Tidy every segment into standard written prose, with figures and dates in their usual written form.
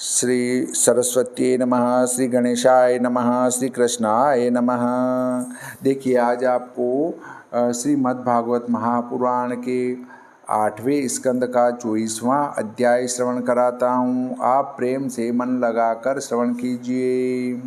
श्री सरस्वती नमः, श्री गणेशाय नमः, श्री कृष्णाय नमः। देखिए आज आपको श्रीमद् भागवत महापुराण के 8वें स्कंद का 24वां अध्याय श्रवण कराता हूँ। आप प्रेम से मन लगाकर श्रवण कीजिए।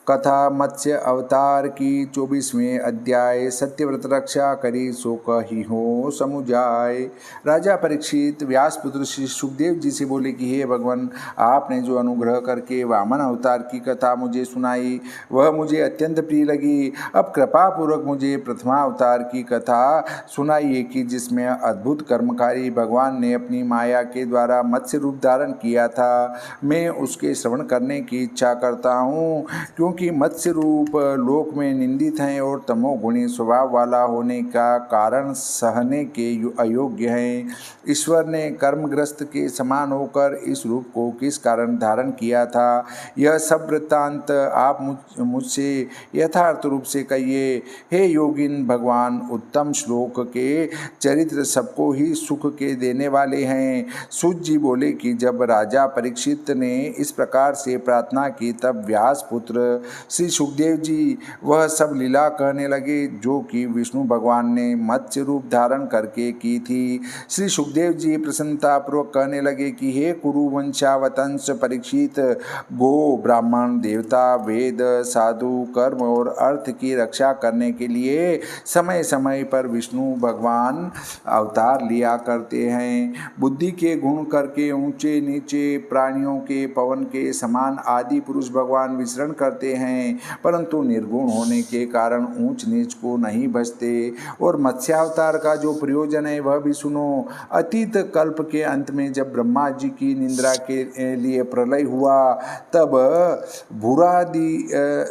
कथा मत्स्य अवतार की 24वें अध्याय। सत्यव्रत रक्षा करी सो कही हो समुझाए। राजा परीक्षित व्यासपुत्र श्री सुखदेव जी से बोले कि हे भगवान, आपने जो अनुग्रह करके वामन अवतार की कथा मुझे सुनाई वह मुझे अत्यंत प्रिय लगी। अब कृपा पूर्वक मुझे प्रथमा अवतार की कथा सुनाइए कि जिसमें अद्भुत कर्मकारी भगवान ने अपनी माया के द्वारा मत्स्य रूप धारण किया था। मैं उसके श्रवण करने की इच्छा करता हूँ, क्योंकि मत्स्य रूप लोक में निंदित हैं और तमोगुणी स्वभाव वाला होने का कारण सहने के अयोग्य हैं। ईश्वर ने कर्मग्रस्त के समान होकर इस रूप को किस कारण धारण किया था, यह सब वृत्तांत आप मुझसे यथार्थ रूप से कहिए। हे योगिन, भगवान उत्तम श्लोक के चरित्र सबको ही सुख के देने वाले हैं। सूत जी बोले कि जब राजा परीक्षित ने इस प्रकार से प्रार्थना की तब व्यास पुत्र श्री सुखदेव जी वह सब लीला कहने लगे जो कि विष्णु भगवान ने मत्स्य रूप धारण करके की थी। श्री सुखदेव जी प्रसन्नतापूर्वक कहने लगे कि हे कुरु वंशावतंस परीक्षित, गो ब्राह्मण देवता वेद साधु कर्म और अर्थ की रक्षा करने के लिए समय समय पर विष्णु भगवान अवतार लिया करते हैं। बुद्धि के गुण करके ऊंचे नीचे प्राणियों के पवन के समान आदि पुरुष भगवान विचरण करते हैं, परंतु निर्गुण होने के कारण ऊंच नीच को नहीं बचते। और मत्स्यावतार का जो प्रयोजन है वह भी सुनो। अतीत कल्प के अंत में जब ब्रह्मा जी की निंद्रा के लिए प्रलय हुआ तब भूरादि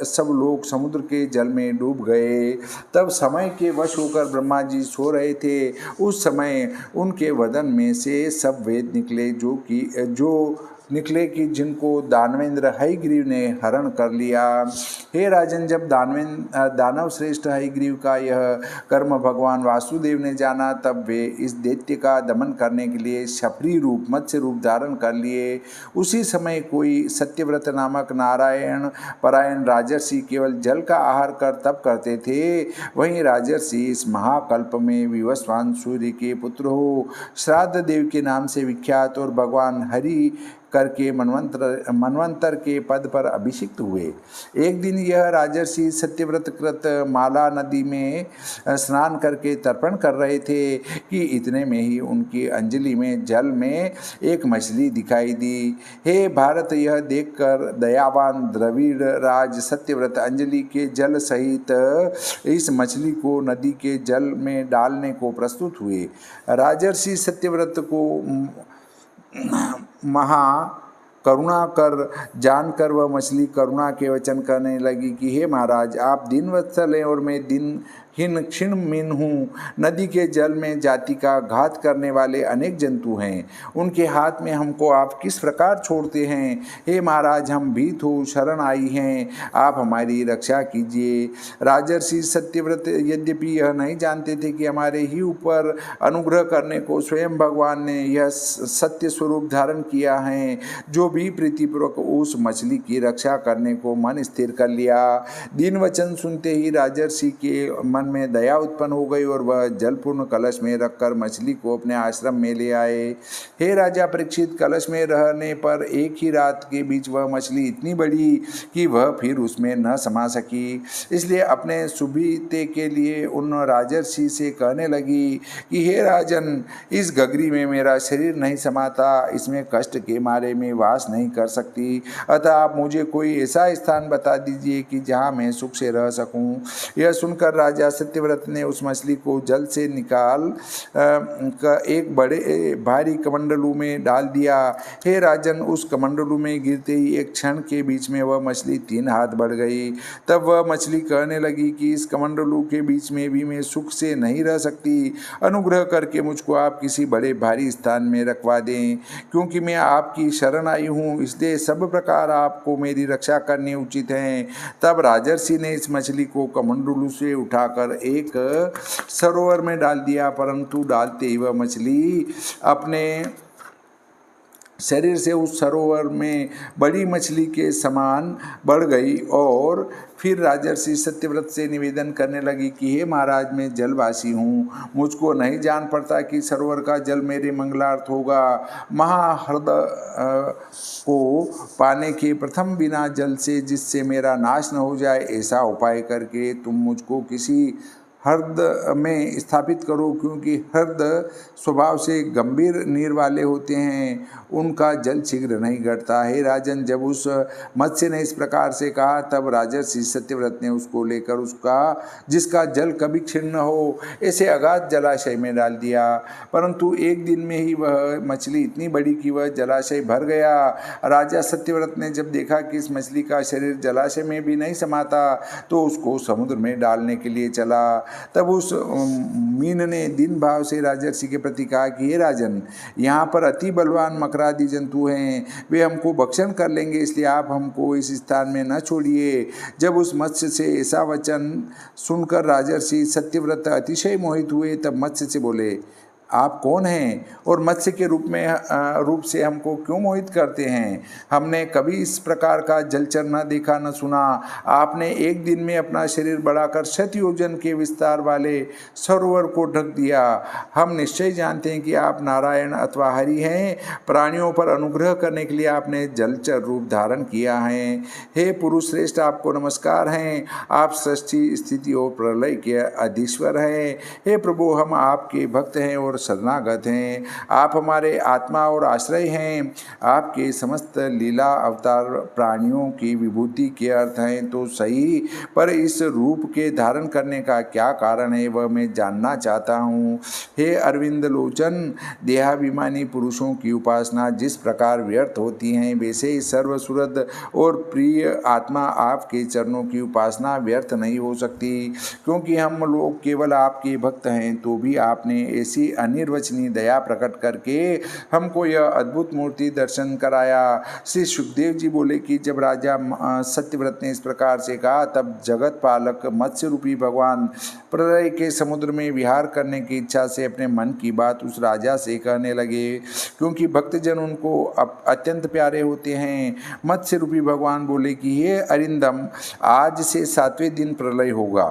सब लोग समुद्र के जल में डूब गए। तब समय के वश होकर ब्रह्मा जी सो रहे थे। उस समय उनके वदन में से सब वेद निकले जो निकले कि जिनको दानवेंद्र हयग्रीव ने हरण कर लिया। हे राजन, जब दानव श्रेष्ठ हयग्रीव का यह कर्म भगवान वासुदेव ने जाना तब वे इस दैत्य का दमन करने के लिए शफरी रूप मत्स्य रूप धारण कर लिए। उसी समय कोई सत्यव्रत नामक नारायण परायण राजर्षि केवल जल का आहार कर तप करते थे। वहीं राजर्षि इस महाकल्प में विवस्वान सूर्य के पुत्र हो श्राद्ध देव के नाम से विख्यात और भगवान हरि करके मनवंतर के पद पर अभिषिक्त हुए। एक दिन यह राजर्षि सत्यव्रत कृत माला नदी में स्नान करके तर्पण कर रहे थे कि इतने में ही उनकी अंजलि में जल में एक मछली दिखाई दी। हे भारत, यह देखकर दयावान द्रविड़ राज सत्यव्रत अंजलि के जल सहित इस मछली को नदी के जल में डालने को प्रस्तुत हुए। राजर्षि सत्यव्रत को महा करुणा कर जानकर वह मछली करुणा के वचन करने लगी कि हे महाराज, आप दीनवत्सल हैं और मैं दिनहीन क्षीण हूँ। नदी के जल में जाति का घात करने वाले अनेक जंतु हैं, उनके हाथ में हमको आप किस प्रकार छोड़ते हैं। हे महाराज, हम भीत हो शरण आई हैं, आप हमारी रक्षा कीजिए। राजर्षि सत्यव्रत यद्यपि यह नहीं जानते थे कि हमारे ही ऊपर अनुग्रह करने को स्वयं भगवान ने यह सत्य स्वरूप धारण किया है, जो भी प्रीतिपूर्वक उस मछली की रक्षा करने को मन स्थिर कर लिया। दीन वचन सुनते ही राजर्षि के मन में दया उत्पन्न हो गई और वह जलपूर्ण कलश में रखकर मछली को अपने आश्रम में ले आए। हे राजा परीक्षित, कलश में रहने पर एक ही रात के बीच वह मछली इतनी बड़ी कि वह फिर उसमें न समा सकी। इसलिए अपने सुविधे के लिए उन राजर्षि से कहने लगी कि हे राजन, इस गगरी में मेरा शरीर नहीं समाता, इसमें कष्ट के मारे में वास नहीं कर सकती, अतः आप मुझे कोई ऐसा स्थान बता दीजिए कि जहाँ मैं सुख से रह सकूं। यह सुनकर राजा सत्यव्रत ने उस मछली को जल से निकाल एक बड़े भारी कमंडलू में डाल दिया। हे राजन, उस कमंडलू में गिरते ही एक क्षण के बीच में वह मछली 3 हाथ बढ़ गई। तब वह मछली कहने लगी कि इस कमंडलू के बीच में भी मैं सुख से नहीं रह सकती, अनुग्रह करके मुझको आप किसी बड़े भारी स्थान में रखवा दें, क्योंकि मैं आपकी शरण आई हूँ, इसलिए सब प्रकार आपको मेरी रक्षा करनी उचित है। तब राजर्षि ने इस मछली को कमंडलू से उठाकर एक सरोवर में डाल दिया, परंतु डालते ही वह मछली अपने शरीर से उस सरोवर में बड़ी मछली के समान बढ़ गई और फिर राजर्षि सत्यव्रत से निवेदन करने लगी कि हे महाराज, मैं जलवासी हूँ, मुझको नहीं जान पड़ता कि सरोवर का जल मेरे मंगलार्थ होगा। महाहृदय को पाने के प्रथम बिना जल से जिससे मेरा नाश न हो जाए, ऐसा उपाय करके तुम मुझको किसी हृदय में स्थापित करो, क्योंकि हृदय स्वभाव से गंभीर नीर वाले होते हैं, उनका जल शीघ्र नहीं घटता। हे राजन, जब उस मत्स्य ने इस प्रकार से कहा, तब राजर्षि सत्यव्रत ने उसको लेकर उसका जिसका जल कभी क्षीण न हो ऐसे अगाध जलाशय में डाल दिया। परंतु एक दिन में ही वह मछली इतनी बड़ी कि वह जलाशय भर गया। राजा सत्यव्रत ने जब देखा कि इस मछली का शरीर जलाशय में भी नहीं समाता, तो उसको समुद्र में डालने के लिए चला। तब उस मीन ने दीन भाव से राजर्षि के प्रति कहा कि हे राजन, यहाँ पर अति बलवान मकरादी जंतु हैं, वे हमको भक्षण कर लेंगे, इसलिए आप हमको इस स्थान में न छोड़िए। जब उस मत्स्य से ऐसा वचन सुनकर राजर्षि सत्यव्रत अतिशय मोहित हुए। तब मत्स्य से बोले, आप कौन हैं और मत्स्य के रूप से हमको क्यों मोहित करते हैं? हमने कभी इस प्रकार का जलचर न देखा न सुना। आपने एक दिन में अपना शरीर बढ़ाकर 100 योजन के विस्तार वाले सरोवर को ढक दिया। हम निश्चय जानते हैं कि आप नारायण अथवा हरि हैं। प्राणियों पर अनुग्रह करने के लिए आपने जलचर रूप धारण किया है। हे पुरुष श्रेष्ठ, आपको नमस्कार हैं। आप सृष्टि, स्थिति और प्रलय के अधीश्वर हैं। हे प्रभु, हम आपके भक्त हैं और शरणागत हैं। आप हमारे आत्मा और आश्रय हैं। आपके समस्त लीला अवतार प्राणियों की विभूति के अर्थ हैं तो सही, पर इस रूप के धारण करने का क्या कारण है, वह मैं जानना चाहता हूँ। हे अरविंद लोचन, देहाभिमानी पुरुषों की उपासना जिस प्रकार व्यर्थ होती है, वैसे ही सर्वसुहृद और प्रिय आत्मा आपके चरणों की उपासना व्यर्थ नहीं हो सकती। क्योंकि हम लोग केवल आपके भक्त हैं, तो भी आपने ऐसी अनिर्वचनीय दया प्रकट करके हमको यह अद्भुत मूर्ति दर्शन कराया। श्री सुखदेव जी बोले कि जब राजा सत्यव्रत ने इस प्रकार से कहा, तब जगत पालक मत्स्य रूपी भगवान प्रलय के समुद्र में विहार करने की इच्छा से अपने मन की बात उस राजा से कहने लगे, क्योंकि भक्तजन उनको अत्यंत प्यारे होते हैं। मत्स्य रूपी भगवान बोले कि हे अरिंदम, आज से 7वें दिन प्रलय होगा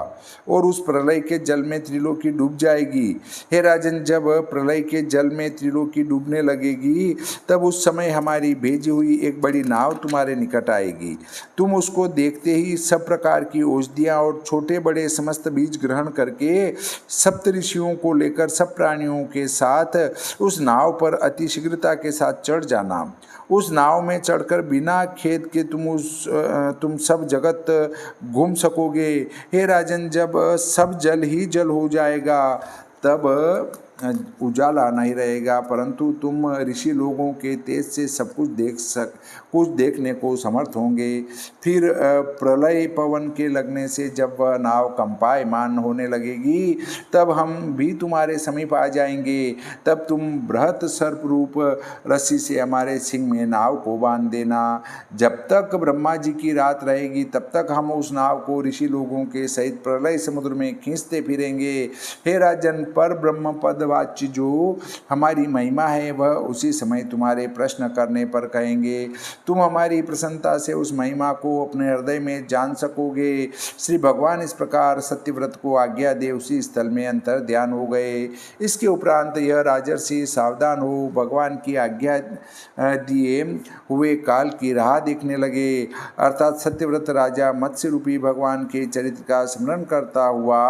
और उस प्रलय के जल में त्रिलोकी डूब जाएगी। हे राजन, जब प्रलय के जल में त्रिलोकी डूबने लगेगी, तब उस समय हमारी भेजी हुई एक बड़ी नाव तुम्हारे निकट आएगी। तुम उसको देखते ही सब प्रकार की औषधियाँ और छोटे बड़े समस्त बीज ग्रहण करके सप्त ऋषियों को लेकर सब प्राणियों के साथ उस नाव पर अति शीघ्रता के साथ चढ़ जाना। उस नाव में चढ़कर बिना खेद के तुम सब जगत घूम सकोगे। हे राजन, जब सब जल ही जल हो जाएगा, तब उजाला नहीं रहेगा, परंतु तुम ऋषि लोगों के तेज से सब कुछ देखने को समर्थ होंगे। फिर प्रलय पवन के लगने से जब वह नाव कंपायमान होने लगेगी, तब हम भी तुम्हारे समीप आ जाएंगे। तब तुम बृहत सर्प रूप रस्सी से हमारे सिंह में नाव को बांध देना। जब तक ब्रह्मा जी की रात रहेगी, तब तक हम उस नाव को ऋषि लोगों के सहित प्रलय समुद्र में खींचते फिरेंगे। हे राजन, पर ब्रह्म पद वाच्य जो हमारी महिमा है, वह उसी समय तुम्हारे प्रश्न करने पर कहेंगे। तुम हमारी प्रसन्नता से उस महिमा को अपने हृदय में जान सकोगे। श्री भगवान इस प्रकार सत्यव्रत को आज्ञा दे उसी स्थल में अंतर ध्यान हो गए। इसके उपरांत यह राजर्षि सावधान हो भगवान की आज्ञा दिए हुए काल की राह देखने लगे। अर्थात सत्यव्रत राजा मत्स्य रूपी भगवान के चरित्र का स्मरण करता हुआ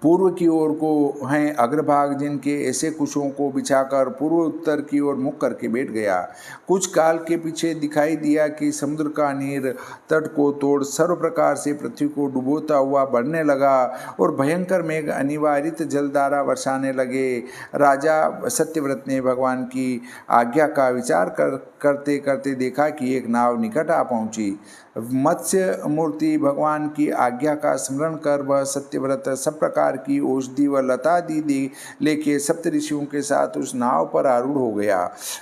पूर्व की ओर को हैं अग्रभाग जिनके ऐसे कुशों को बिछाकर पूर्व उत्तर की ओर मुख करके बैठ गया। कुछ काल के पीछे दिखाई दिया कि समुद्र का नीर तट को तोड़ सर्व प्रकार से पृथ्वी को डुबोता हुआ बढ़ने लगा और भयंकर मेघ अनिवार्यित जलधारा बरसाने लगे। राजा सत्यव्रत ने भगवान की आज्ञा का विचार करते करते देखा कि एक नाव निकट आ पहुंची। मत्स्य मूर्ति भगवान की आज्ञा का स्मरण कर वह सत्यव्रत सब प्रकार प्रकार की औषधि व लतादि लेके सप्तऋषियों के साथ उस नाव पर आरूढ़ हो गया।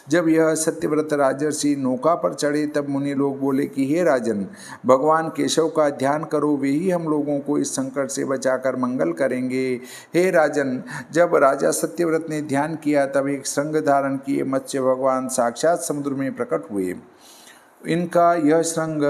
जब यह सत्यव्रत राजर्षि नौका पर चढ़े तब मुनि लोग बोले कि हे राजन, भगवान केशव का ध्यान करो, वे ही हम लोगों को इस संकट से बचाकर मंगल करेंगे। हे राजन, जब राजा सत्यव्रत ने ध्यान किया तब एक श्रृंग धारण किए मत्स्य भगवान साक्षात समुद्र में प्रकट हुए। इनका यह श्रृंग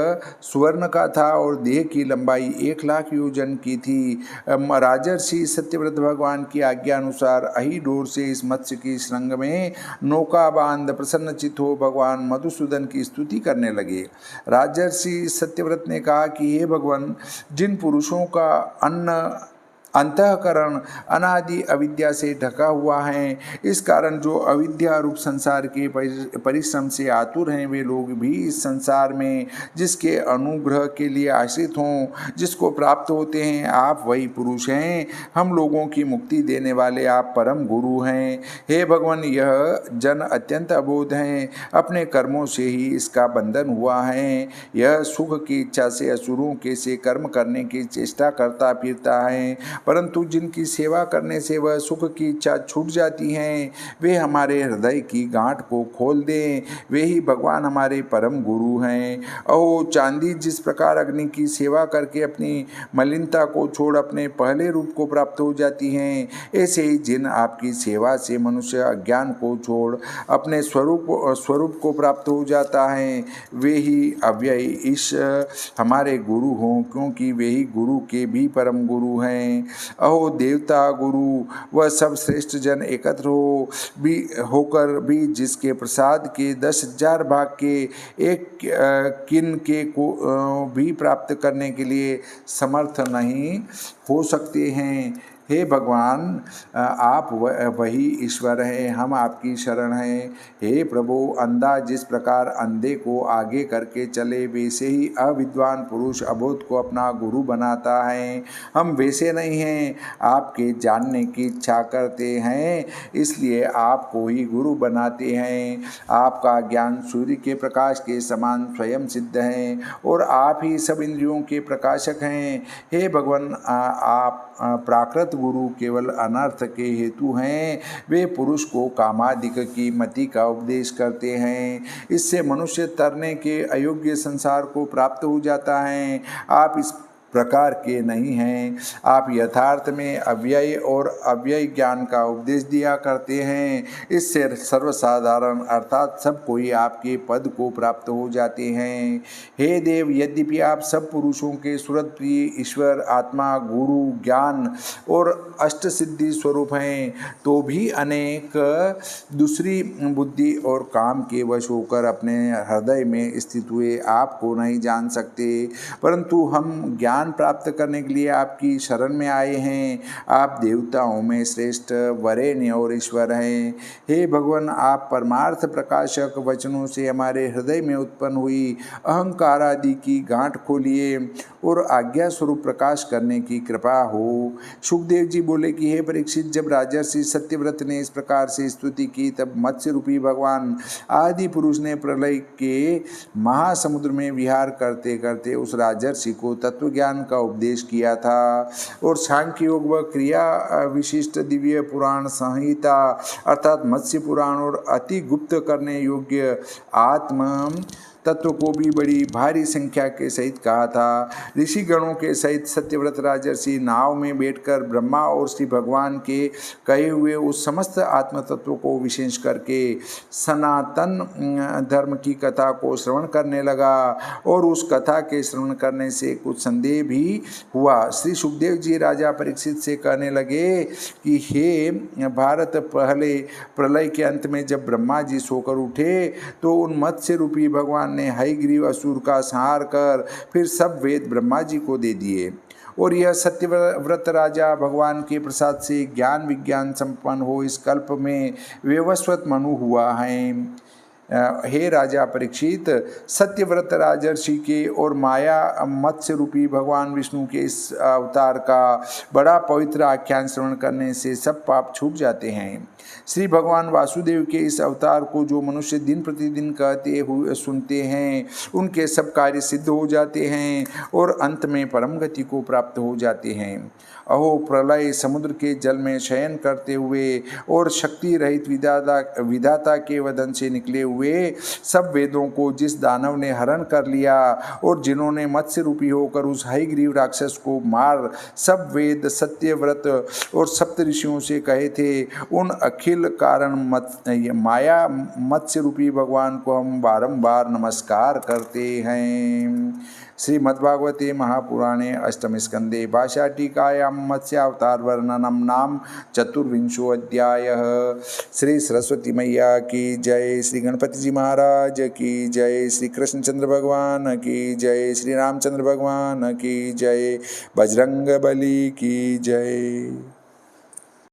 स्वर्ण का था और देह की लंबाई 1,00,000 योजन की थी। राजर्षि सत्यव्रत भगवान की आज्ञा अनुसार अही डोर से इस मत्स्य की श्रृंग में नौका बांध प्रसन्नचित हो भगवान मधुसूदन की स्तुति करने लगे। राजर्षि सत्यव्रत ने कहा कि हे भगवान, जिन पुरुषों का अंतःकरण अनादि अविद्या से ढका हुआ है, इस कारण जो अविद्या रूप संसार के परिश्रम से आतुर हैं, वे लोग भी इस संसार में जिसके अनुग्रह के लिए आश्रित हों, जिसको प्राप्त होते हैं, आप वही पुरुष हैं। हम लोगों की मुक्ति देने वाले आप परम गुरु हैं। हे भगवान, यह जन अत्यंत अबोध हैं, अपने कर्मों से ही इसका बंधन हुआ है। यह सुख की इच्छा से असुरों के से कर्म करने की चेष्टा करता फिरता है, परंतु जिनकी सेवा करने से वह सुख की इच्छा छूट जाती है, वे हमारे हृदय की गांठ को खोल दें, वे ही भगवान हमारे परम गुरु हैं। अहो चांदी जिस प्रकार अग्नि की सेवा करके अपनी मलिनता को छोड़ अपने पहले रूप को प्राप्त हो जाती हैं, ऐसे ही जिन आपकी सेवा से मनुष्य अज्ञान को छोड़ अपने स्वरूप को प्राप्त हो जाता है, वे ही अव्यय ईश हमारे गुरु हों, क्योंकि वे ही गुरु के भी परम गुरु हैं। अहो देवता गुरु वह सब श्रेष्ठ जन एकत्र होकर भी जिसके प्रसाद के 10,000 भाग के एक किन के को भी प्राप्त करने के लिए समर्थ नहीं हो सकते हैं। हे भगवान, आप वही ईश्वर हैं, हम आपकी शरण हैं। हे प्रभु, अंधा जिस प्रकार अंधे को आगे करके चले, वैसे ही अविद्वान पुरुष अबोध को अपना गुरु बनाता है। हम वैसे नहीं हैं, आपके जानने की इच्छा करते हैं, इसलिए आपको ही गुरु बनाते हैं। आपका ज्ञान सूर्य के प्रकाश के समान स्वयं सिद्ध है और आप ही सब इंद्रियों के प्रकाशक हैं। हे भगवान, आप प्राकृत गुरु केवल अनर्थ के हेतु हैं। वे पुरुष को कामादिक की मति का उपदेश करते हैं, इससे मनुष्य तरने के अयोग्य संसार को प्राप्त हो जाता है। आप इस प्रकार के नहीं हैं। आप यथार्थ में अव्यय और अव्यय ज्ञान का उपदेश दिया करते हैं, इससे सर्वसाधारण अर्थात सब कोई आपके पद को प्राप्त हो जाते हैं। हे देव, यद्यपि आप सब पुरुषों के सुहृद प्रिय ईश्वर, आत्मा, गुरु, ज्ञान और अष्ट सिद्धि स्वरूप हैं, तो भी अनेक दूसरी बुद्धि और काम के वश होकर अपने हृदय में स्थित हुए आपको नहीं जान सकते, परंतु हम ज्ञान प्राप्त करने के लिए आपकी शरण में आए हैं। आप देवताओं में श्रेष्ठ वरेण्य और ईश्वर हैं। हे भगवान, आप परमार्थ प्रकाशक वचनों से हमारे हृदय में उत्पन्न हुई अहंकार आदि की गांठ खोलिए और आज्ञा स्वरूप प्रकाश करने की कृपा हो। सुखदेव जी बोले कि हे परीक्षित, जब राजर्षि सत्यव्रत ने इस प्रकार से स्तुति की, तब मत्स्य रूपी भगवान आदि पुरुष ने प्रलय के महासमुद्र में विहार करते करते उस राजर्षि को तत्व ज्ञान का उपदेश किया था और सांख्य योग व क्रिया विशिष्ट दिव्य पुराण संहिता अर्थात मत्स्य पुराण और अति गुप्त करने योग्य आत्म तत्व को भी बड़ी भारी संख्या के सहित कहा था। ऋषि गणों के सहित सत्यव्रत राजर्षि नाव में बैठकर ब्रह्मा और श्री भगवान के कहे हुए उस समस्त आत्म तत्व को विशेष करके सनातन धर्म की कथा को श्रवण करने लगा और उस कथा के श्रवण करने से कुछ संदेह भी हुआ। श्री सुखदेव जी राजा परीक्षित से कहने लगे कि हे भारत, पहले प्रलय के अंत में जब ब्रह्मा जी सोकर उठे तो उन मत्स्य रूपी भगवान ने हयग्रीव असुर का संहार कर फिर सब वेद ब्रह्मा जी को दे दिए और यह सत्यव्रत राजा भगवान के प्रसाद से ज्ञान विज्ञान संपन्न हो इस कल्प में व्यवस्वत मनु हुआ है। हे राजा परीक्षित, सत्यव्रत राजर्षि के और माया मत्स्य रूपी भगवान विष्णु के इस अवतार का बड़ा पवित्र आख्यान श्रवण करने से सब पाप छूट जाते हैं। श्री भगवान वासुदेव के इस अवतार को जो मनुष्य दिन प्रतिदिन कहते हुए सुनते हैं, उनके सब कार्य सिद्ध हो जाते हैं और अंत में परम गति को प्राप्त हो जाते हैं। अहो प्रलय समुद्र के जल में शयन करते हुए और शक्ति रहित विधाता के वदन से निकले हुए सब वेदों को जिस दानव ने हरण कर लिया और जिन्होंने मत्स्य रूपी होकर उस हयग्रीव राक्षस को मार सब वेद सत्यव्रत और सप्त ऋषियों से कहे थे, उन अखिल कारण माया मत्स्य रूपी भगवान को हम बारंबार नमस्कार करते हैं। श्रीमद्भागवते महापुराणे अष्टम स्कंदे भाषा टीकायां मत्स्यावतार वर्णनम नाम चतुर्विंशोऽध्यायः। श्री सरस्वती मैया की जय, श्री गणपति जी महाराज की जय, श्री कृष्णचंद्र भगवान की जय, श्री रामचंद्र भगवान की जय, बजरंग बली की जय।